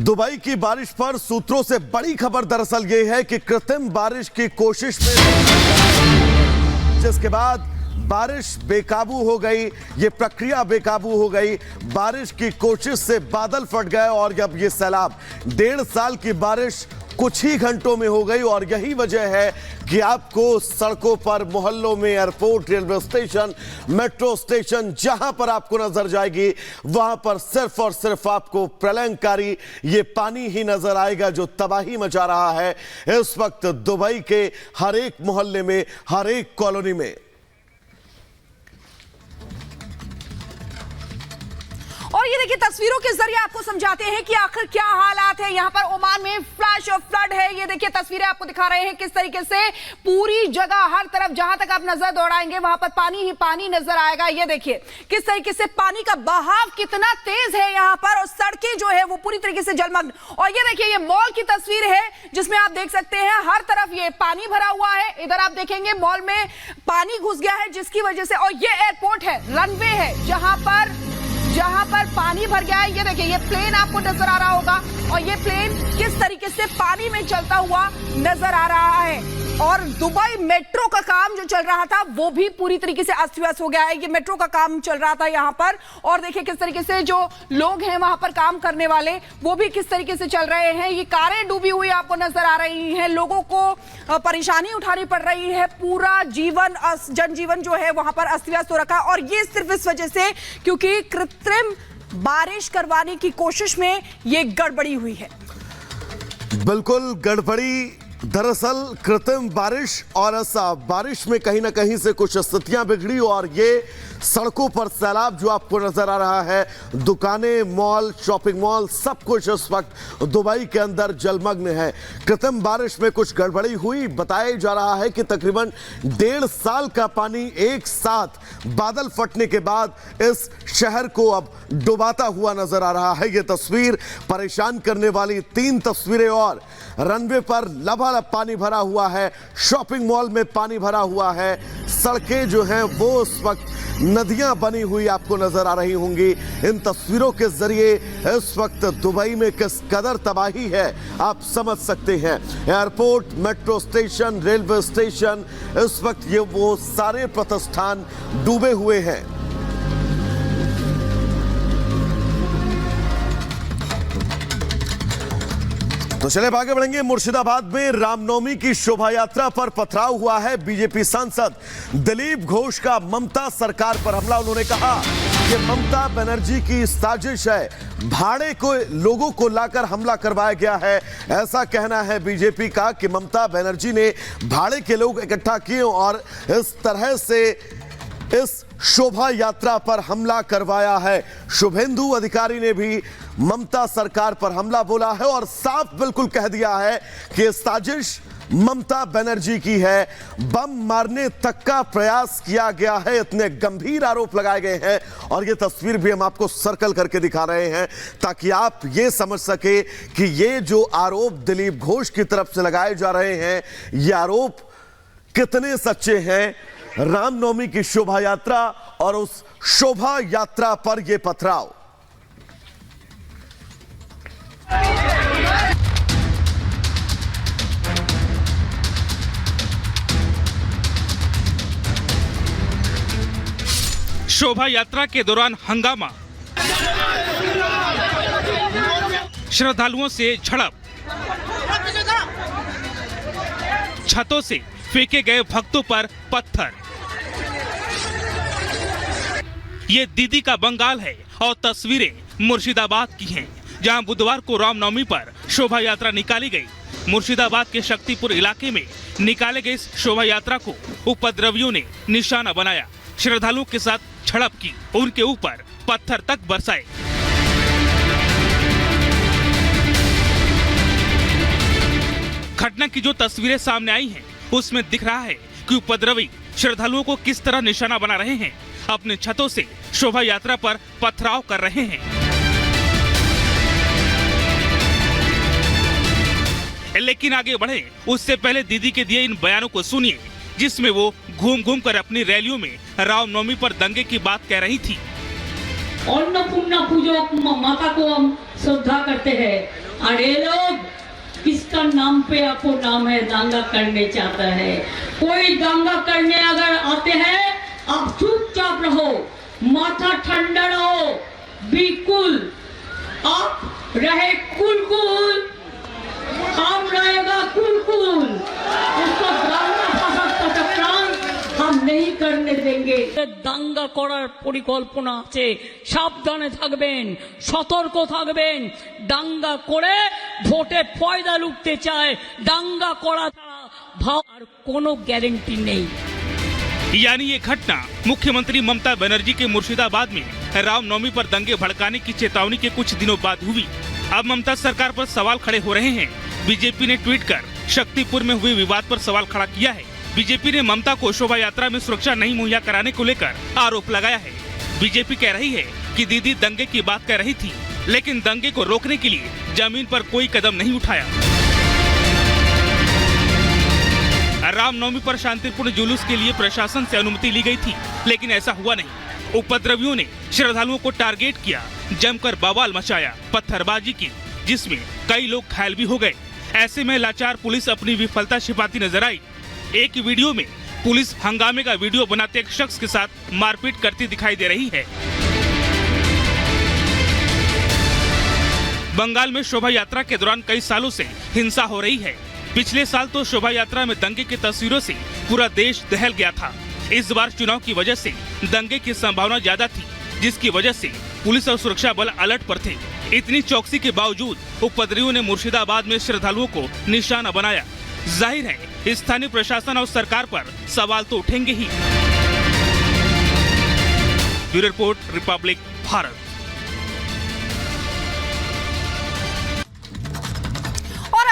Dubai की बारिश पर सूत्रों से बड़ी खबर दरअसल ये है कि कृत्रिम बारिश की कोशिश में जिसके बाद बारिश बेकाबू हो गई, ये प्रक्रिया बेकाबू हो गई। बारिश की कोशिश से बादल फट गए और अब ये सैलाब 1.5 साल की बारिश कुछ ही घंटों में हो गई। और यही वजह है कि आपको सड़कों पर, मोहल्लों में, airport, railway station, metro station, जहां पर आपको नजर जाएगी वहां पर सिर्फ और सिर्फ आपको प्रलयंकारी ये पानी ही नजर आएगा जो तबाही मचा रहा है इस वक्त दुबई के हर एक मोहल्ले में, हर एक कॉलोनी में। और ये देखिए तस्वीरों के जरिए आपको समझाते हैं कि आखिर क्या हालात है। यहाँ पर ओमान में फ्लैश और फ्लड है। ये देखिए तस्वीरें आपको दिखा रहे हैं किस तरीके से पूरी जगह, हर तरफ जहां तक आप नजर दौड़ाएंगे वहां पर पानी ही पानी नजर आएगा। ये देखिए किस तरीके से पानी का बहाव कितना तेज है यहाँ पर, और सड़कें जो है वो पूरी तरीके से जलमग्न। और ये देखिए ये मॉल की तस्वीर है जिसमें आप देख सकते हैं हर तरफ ये पानी भरा हुआ है। इधर आप देखेंगे मॉल में पानी घुस गया है जिसकी वजह से, और ये एयरपोर्ट है, रनवे है जहां पर पानी भर गया है। ये देखिए ये प्लेन आपको नजर आ रहा होगा और ये प्लेन किस तरीके से पानी में चलता हुआ नजर आ रहा है। और दुबई मेट्रो का काम जो चल रहा था वो भी पूरी तरीके से अस्त व्यस्त हो गया है। ये मेट्रो का काम चल रहा था यहाँ पर, और देखिए किस तरीके से जो लोग हैं वहां पर काम करने वाले वो भी किस तरीके से चल रहे हैं। ये कारें डूबी हुई आपको नजर आ रही हैं, लोगों को परेशानी उठानी पड़ रही है। पूरा जनजीवन जो है वहां पर अस्त व्यस्त हो रखा है, और ये सिर्फ इस वजह से क्योंकि कृत्रिम बारिश करवाने की कोशिश में ये गड़बड़ी हुई है। बिल्कुल गड़बड़ी, दरअसल कृत्रिम बारिश, और ऐसा बारिश में कहीं ना कहीं से कुछ स्थितियां बिगड़ी और ये सड़कों पर सैलाब जो आपको नजर आ रहा है, दुकानें, मॉल, शॉपिंग मॉल, सब कुछ इस वक्त दुबई के अंदर जलमग्न है। कृत्रिम बारिश में कुछ गड़बड़ी हुई। बताया जा रहा है कि तकरीबन 1.5 साल का पानी एक साथ बादल फटने के बाद इस शहर को अब डुबाता हुआ नजर आ रहा है। ये तस्वीर परेशान करने वाली 3 तस्वीरें और रनवे पर लबालब पानी भरा हुआ है, शॉपिंग मॉल में पानी भरा हुआ है, सड़कें जो हैं वो इस वक्त नदियां बनी हुई आपको नजर आ रही होंगी। इन तस्वीरों के जरिए इस वक्त दुबई में किस कदर तबाही है आप समझ सकते हैं। Airport, metro station, railway station, इस वक्त ये वो सारे प्रतिष्ठान डूबे हुए हैं। तो चले आगे बढ़ेंगे। मुर्शिदाबाद में रामनवमी की शोभा यात्रा पर पथराव हुआ है। बीजेपी सांसद दिलीप घोष का ममता सरकार पर हमला। उन्होंने कहा कि ममता बनर्जी की साजिश है, भाड़े को लोगों को लाकर हमला करवाया गया है। ऐसा कहना है बीजेपी का कि ममता बनर्जी ने भाड़े के लोग इकट्ठा किए और इस तरह से इस शोभा यात्रा पर हमला करवाया है। शुभेंदु अधिकारी ने भी ममता सरकार पर हमला बोला है और साफ बिल्कुल कह दिया है कि साजिश ममता बनर्जी की है। बम मारने तक का प्रयास किया गया है, इतने गंभीर आरोप लगाए गए हैं। और ये तस्वीर भी हम आपको सर्कल करके दिखा रहे हैं ताकि आप ये समझ सके कि ये जो आरोप दिलीप घोष की तरफ से लगाए जा रहे हैं ये आरोप कितने सच्चे हैं। रामनवमी की शोभा यात्रा और उस शोभा यात्रा पर यह पथराव। शोभा यात्रा के दौरान हंगामा, श्रद्धालुओं से झड़प, छतों से फेंके गए भक्तों पर पत्थर। ये दीदी का बंगाल है और तस्वीरें मुर्शिदाबाद की हैं, जहां बुधवार को रामनवमी पर शोभा यात्रा निकाली गई। मुर्शिदाबाद के शक्तिपुर इलाके में निकाले गए इस शोभा यात्रा को उपद्रवियों ने निशाना बनाया, श्रद्धालुओं के साथ झड़प की, उनके ऊपर पत्थर तक बरसाए। घटना की जो तस्वीरें सामने आई हैं, उसमें दिख रहा है कि उपद्रवी श्रद्धालुओं को किस तरह निशाना बना रहे हैं, अपने छतों से शोभा यात्रा पर पथराव कर रहे हैं। लेकिन आगे बढ़े उससे पहले दीदी के दिए इन बयानों को सुनिए, जिसमें वो घूम घूम कर अपनी रैलियों में रामनवमी पर दंगे की बात कह रही थी। अन्नपूर्णा पूजक माता को हम श्रद्धा करते हैं और ये लोग किसका नाम पे आपको नाम है दंगा करने चाहता है। कोई दंगा करने अगर आते हैं आप चुपचाप रहो, माथा ठंडा रहो, बिल्कुल आप रहे कुल, हम रहेगा कुल। उसको दांगा फांसा टकरान हम नहीं करने देंगे। দাঙ্গা করার পরিকল্পনা আছে, সাবধানে থাকবেন, সতর্ক থাকবেন। দাঙ্গা করে ভোটে ফয়দা লুটতে চায়, দাঙ্গা করা ছাড়া ভাব আর কোনো গ্যারান্টি নেই। यानी ये घटना मुख्यमंत्री ममता बनर्जी के मुर्शिदाबाद में रामनवमी पर दंगे भड़काने की चेतावनी के कुछ दिनों बाद हुई। अब ममता सरकार पर सवाल खड़े हो रहे हैं। बीजेपी ने ट्वीट कर शक्तिपुर में हुए विवाद पर सवाल खड़ा किया है। बीजेपी ने ममता को शोभा यात्रा में सुरक्षा नहीं मुहैया कराने को लेकर आरोप लगाया है। बीजेपी कह रही है कि दीदी दंगे की बात कर रही थी, लेकिन दंगे को रोकने के लिए जमीन पर कोई कदम नहीं उठाया। रामनवमी पर शांतिपूर्ण जुलूस के लिए प्रशासन से अनुमति ली गई थी, लेकिन ऐसा हुआ नहीं। उपद्रवियों ने श्रद्धालुओं को टारगेट किया, जमकर बवाल मचाया, पत्थरबाजी की, जिसमें कई लोग घायल भी हो गए। ऐसे में लाचार पुलिस अपनी विफलता छिपाती नजर आई। एक वीडियो में पुलिस हंगामे का वीडियो बनाते एक शख्स के साथ मारपीट करती दिखाई दे रही है। बंगाल में शोभा यात्रा के दौरान कई सालों से हिंसा हो रही है। पिछले साल तो शोभा यात्रा में दंगे की तस्वीरों से पूरा देश दहल गया था। इस बार चुनाव की वजह से दंगे की संभावना ज्यादा थी, जिसकी वजह से पुलिस और सुरक्षा बल अलर्ट पर थे। इतनी चौकसी के बावजूद उपद्रवियों ने मुर्शिदाबाद में श्रद्धालुओं को निशाना बनाया। जाहिर है स्थानीय प्रशासन और सरकार पर सवाल तो उठेंगे ही। Bureau report, Republic Bharat.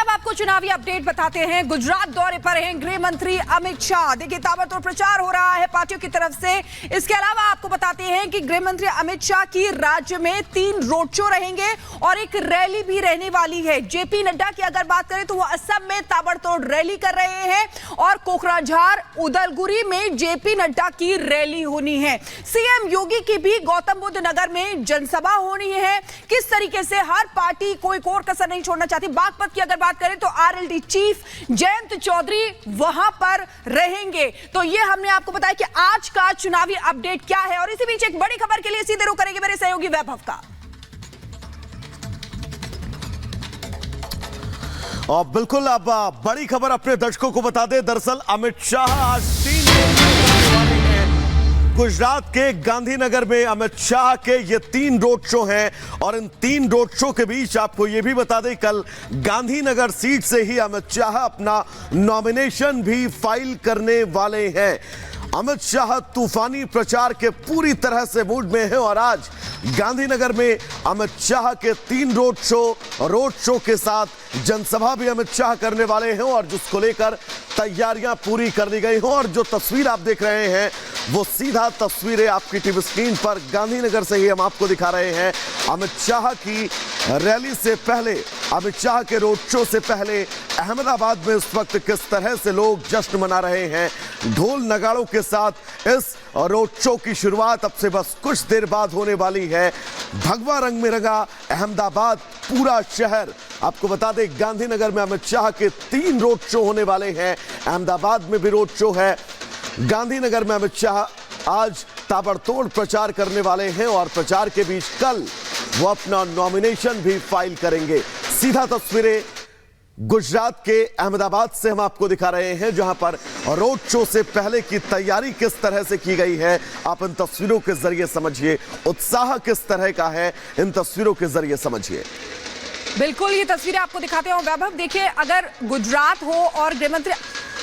आपको चुनावी अपडेट बताते हैं। गुजरात दौरे पर हैं गृह मंत्री अमित शाह। देखिए ताबड़तोड़ प्रचार हो रहा है पार्टियों की तरफ से। इसके अलावा आपको बताते हैं कि गृह मंत्री अमित शाह की राज्य में 3 रोड शो रहेंगे और एक रैली भी रहने वाली है। जेपी नड्डा की अगर बात करें तो वो असम में ताबड़तोड़ रैली कर रहे हैं और कोकराझार उदलगुरी में जेपी नड्डा की रैली होनी है। सीएम योगी की भी गौतम बुद्ध नगर में जनसभा होनी है। किस तरीके से हर पार्टी कोई कोर कसर नहीं छोड़ना चाहती। बागपत की अगर बात करें तो आरएलडी चीफ जयंत चौधरी वहां पर रहेंगे। तो ये हमने आपको बताया कि आज का चुनावी अपडेट क्या है। और इसी बीच एक बड़ी खबर के लिए सीधे रुख करेंगे मेरे सहयोगी वैभव का। और बिल्कुल अब बड़ी खबर अपने दर्शकों को बता दें। दरअसल अमित शाह आज 3 करने वाले हैं। गुजरात के गांधीनगर में अमित शाह के ये 3 रोड शो हैं और इन 3 रोड शो के बीच आपको ये भी बता दें कल गांधीनगर सीट से ही अमित शाह अपना नॉमिनेशन भी फाइल करने वाले हैं। अमित शाह तूफानी प्रचार के पूरी तरह से मूड में हैं और आज गांधीनगर में अमित शाह के 3 रोड शो के साथ जनसभा भी अमित शाह करने वाले हैं और जिसको लेकर तैयारियां पूरी कर ली गई हैं। और जो तस्वीर आप देख रहे हैं वो सीधा तस्वीरें आपकी टीवी स्क्रीन पर गांधीनगर से ही हम आपको दिखा रहे हैं। अमित शाह की रैली से पहले, अमित शाह के रोड शो से पहले अहमदाबाद में इस वक्त किस तरह से लोग जश्न मना रहे हैं। ढोल नगाड़ों के साथ इस रोड शो की शुरुआत अब से बस कुछ देर बाद होने वाली है। भगवा रंग में रंगा अहमदाबाद पूरा शहर। आपको बता दें गांधीनगर में अमित शाह के 3 रोड शो होने वाले हैं। अहमदाबाद में भी रोड शो है। गांधीनगर में अमित शाह आज ताबड़तोड़ प्रचार करने वाले हैं और प्रचार के बीच कल वो अपना नॉमिनेशन भी फाइल करेंगे। सीधा तस्वीरें गुजरात के अहमदाबाद से हम आपको दिखा रहे हैं जहां पर रोड शो से पहले की तैयारी किस तरह से की गई है। आप इन तस्वीरों के जरिए समझिए, उत्साह किस तरह का है इन तस्वीरों के जरिए समझिए। बिल्कुल ये तस्वीरें आपको दिखाते हैं वैभव। देखिए अगर गुजरात हो और गृहमंत्री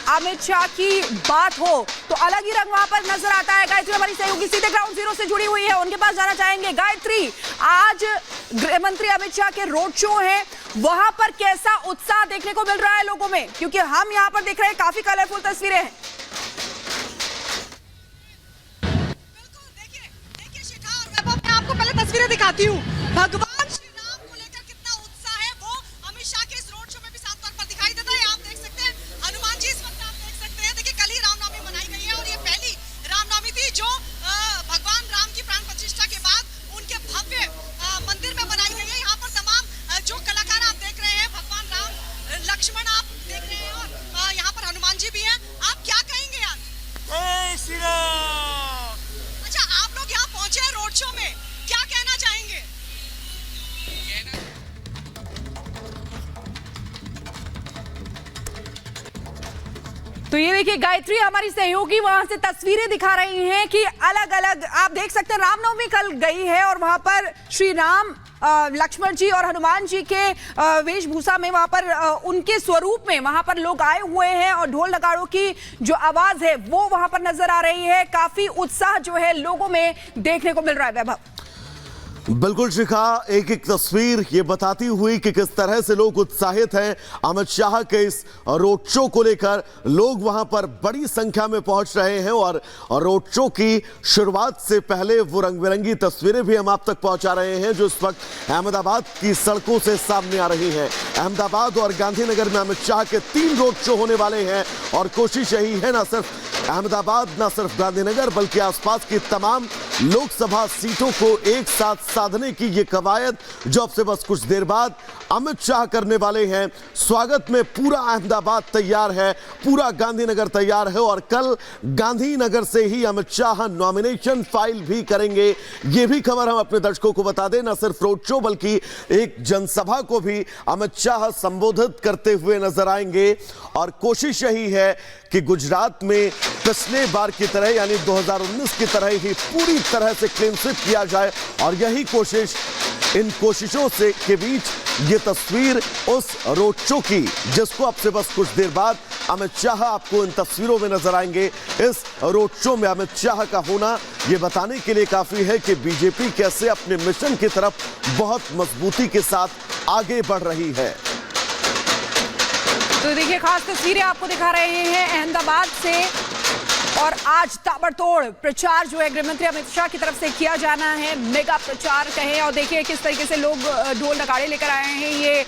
अमित शाह की बात हो तो अलग ही रंग वहां पर नजर आता है। गायत्री हमारी सहयोगी सीधे ग्राउंड जीरो से जुड़ी हुई है, उनके पास जाना चाहेंगे। गायत्री, आज गृहमंत्री अमित शाह के रोड शो है, वहां पर कैसा उत्साह देखने को मिल रहा है लोगों में? क्योंकि हम यहां पर देख रहे हैं काफी कलरफुल तस्वीरें हैं। बिल्कुल, देखिए शिखा और वैभव, मैं आपको पहले तस्वीरें दिखाती हूँ। भगवान श्री राम को लेकर कितना उत्साह है वो अमित शाह के इस रोड शो में भी साफ तौर पर दिखाई देता है। आप देख सकते हैं हनुमान जी इस वक्त आप देख सकते हैं। देखिए कल ही रामनवमी मनाई गई है और ये पहली रामनवमी थी जो भगवान राम की प्राण प्रतिष्ठा के बाद उनके भव्य मंदिर में मनाई गई है। यहाँ पर तमाम जो कलाकार आप देख शो में, क्या कहना चाहेंगे? तो ये देखिए गायत्री हमारी सहयोगी वहां से तस्वीरें दिखा रही हैं कि अलग अलग आप देख सकते हैं रामनवमी कल गई है और वहां पर श्री राम लक्ष्मण जी और हनुमान जी के वेशभूषा में वहां पर उनके स्वरूप में वहां पर लोग आए हुए हैं और ढोल नगाड़ों की जो आवाज है वो वहां पर नजर आ रही है। काफी उत्साह जो है लोगों में देखने को मिल रहा है। वैभव बिल्कुल शिखा, एक एक तस्वीर ये बताती हुई कि किस तरह से लोग उत्साहित हैं अमित शाह के इस रोड शो को लेकर। लोग वहां पर बड़ी संख्या में पहुंच रहे हैं और रोड शो की शुरुआत से पहले वो रंग बिरंगी तस्वीरें भी हम आप तक पहुंचा रहे हैं जो इस वक्त अहमदाबाद की सड़कों से सामने आ रही हैं। अहमदाबाद और गांधीनगर में अमित शाह के 3 रोड शो होने वाले हैं और कोशिश यही है ना सिर्फ अहमदाबाद ना सिर्फ गांधीनगर बल्कि आसपास की तमाम लोकसभा सीटों को एक साथ साधने की ये कवायद जो अब से बस कुछ देर बाद अमित शाह करने वाले हैं। स्वागत में पूरा अहमदाबाद तैयार है, पूरा गांधीनगर तैयार है और कल गांधीनगर से ही अमित शाह नॉमिनेशन फाइल भी करेंगे। ये भी खबर हम अपने दर्शकों को बता दें, न सिर्फ रोड शो बल्कि एक जनसभा को भी अमित शाह संबोधित करते हुए नजर आएंगे और कोशिश यही है कि गुजरात में पिछले बार की तरह यानी 2019 की तरह ही पूरी तरह से क्लीन स्वीप किया जाए और यही कोशिश, इन कोशिशों से के बीच ये तस्वीर उस रोड शो की जिसको अब से बस कुछ देर बाद अमित शाह आपको इन तस्वीरों में नजर आएंगे। इस रोड शो में अमित शाह का होना ये बताने के लिए काफी है कि बीजेपी कैसे अपने मिशन की तरफ बहुत मजबूती के साथ आगे बढ़ रही है। तो देखिए खास तस्वीरें आपको दिखा रहे हैं अहमदाबाद से और आज ताबड़तोड़ प्रचार जो है गृहमंत्री अमित शाह की तरफ से किया जाना है, मेगा प्रचार कहें। और देखिए किस तरीके से लोग ढोल नगाड़े लेकर आए हैं। ये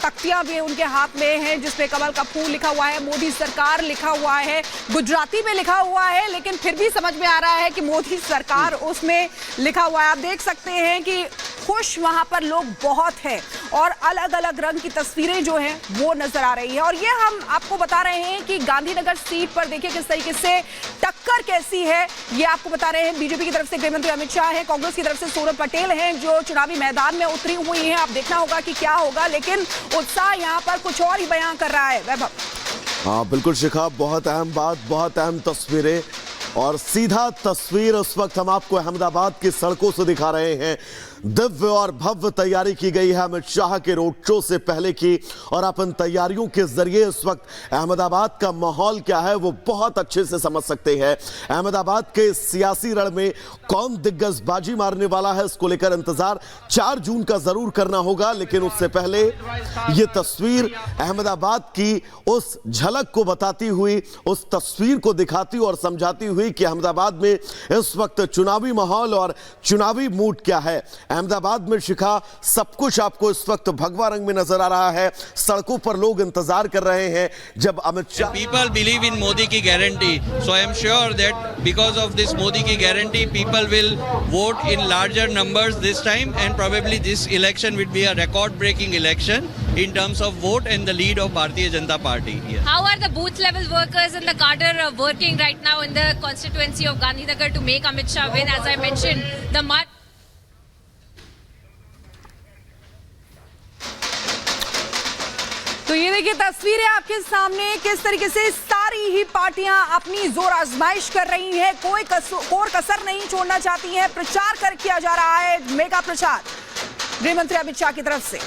तख्तियां भी उनके हाथ में हैं जिसपे कमल का फूल लिखा हुआ है, मोदी सरकार लिखा हुआ है, गुजराती में लिखा हुआ है लेकिन फिर भी समझ में आ रहा है कि मोदी सरकार उसमें लिखा हुआ है। आप देख सकते हैं कि खुश वहां पर लोग बहुत हैं और अलग अलग रंग की तस्वीरें जो हैं वो नजर आ रही है। और ये हम आपको बता रहे हैं कि गांधीनगर सीट पर देखिए किस तरीके से टक्कर कैसी है, ये आपको बता रहे हैं। बीजेपी की तरफ से गृहमंत्री अमित शाह है, कांग्रेस की तरफ से सोनम पटेल हैं जो चुनावी मैदान में उतरी हुई हैं। अब देखना होगा कि क्या होगा, लेकिन उत्साह यहाँ पर कुछ और ही बयां कर रहा है। वैभव हाँ बिल्कुल शिखा, बहुत अहम बात, बहुत अहम तस्वीरें और सीधा तस्वीर उस वक्त हम आपको अहमदाबाद की सड़कों से दिखा रहे हैं। दिव्य और भव्य तैयारी की गई है अमित शाह के रोड शो से पहले की और अपन तैयारियों के जरिए इस वक्त अहमदाबाद का माहौल क्या है वो बहुत अच्छे से समझ सकते हैं। अहमदाबाद के सियासी रण में कौन दिग्गज बाजी मारने वाला है इसको लेकर इंतजार 4 जून का जरूर करना होगा, लेकिन उससे पहले ये तस्वीर अहमदाबाद की उस झलक को बताती हुई, उस तस्वीर को दिखाती और समझाती हुई कि अहमदाबाद में इस वक्त चुनावी माहौल और चुनावी मूड क्या है। अहमदाबाद में शिखा सब कुछ आपको इस वक्त भगवा रंग में नजर आ रहा है। सड़कों पर लोग इंतजार कर रहे हैं जब Amit Shah. People believe in Modi की guarantee, so I am sure that because of this Modi की guarantee, people will vote in larger numbers this time, and probably this election will be a record-breaking election in terms of vote and the lead of Bharatiya Janata Party. Yes. How are the booth level workers and the cadre working right now in the constituency of Gandhinagar to make Amit Shah win? As I mentioned, the तो ये देखिए तस्वीरें आपके सामने किस तरीके से सारी ही पार्टियां अपनी जोर आजमाइश कर रही हैं, कोई कसर नहीं छोड़ना चाहती हैं। प्रचार किया जा रहा है, मेगा प्रचार गृहमंत्री अमित शाह की तरफ से।